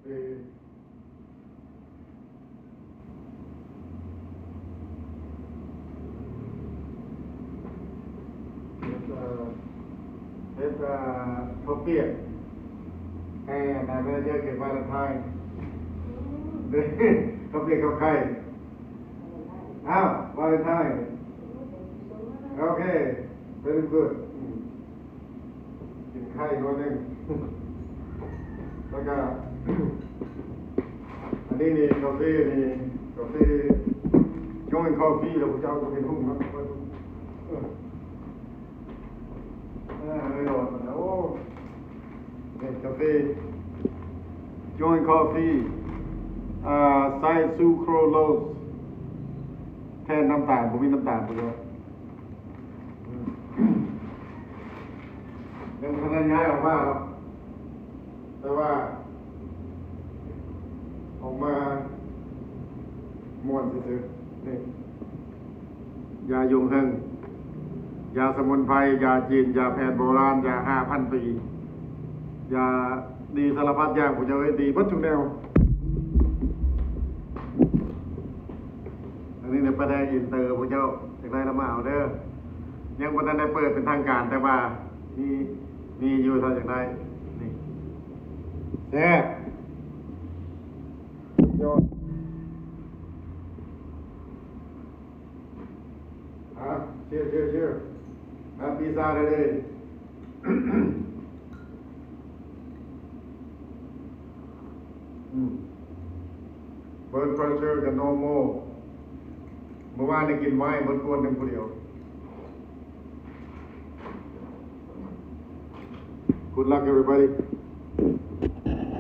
Coffee and I will just get Valentine. Coffee of Kai. Valentine. Okay, very good. กินไข่ตัวนึงแล้วก็อันนี้นี่กาแฟนี่กาแฟย่อยกาแฟแล้วผมจะเอาไปหุ้มครับไม่โดนโอ้นี่กาแฟย่อยกาแฟใส่ซูโครโลสแทนน้ำตาลผมมีน้ำตาลไปด้วยยังพนันย้ายออกมาครับแต่ว่าออกมาม่วนซื่อๆนี่ยายุงเฮิงยาสมุนไพรยาจีนยาแผนโบราณยา 5,000 ปียาดีสารพัดอย่างผมจะไว้ดีเบิดทุกแนวอันนี้เนี่ยประเด็นอินเตอร์ผมเจ้าจากได้ละมาเอาเด้อยังบ่ทันได้เปิดเป็นทางการแต่ว่ามีอยู่เท่าจากได้นี่แซ่บยอดเชื่อพิซซ่าได้เลยเบิร์นเพรสเชอร์กับโนโมเมื่อวานได้กินไว้เบิร์นกวนหนึ่งผู้เดียวGood luck, everybody.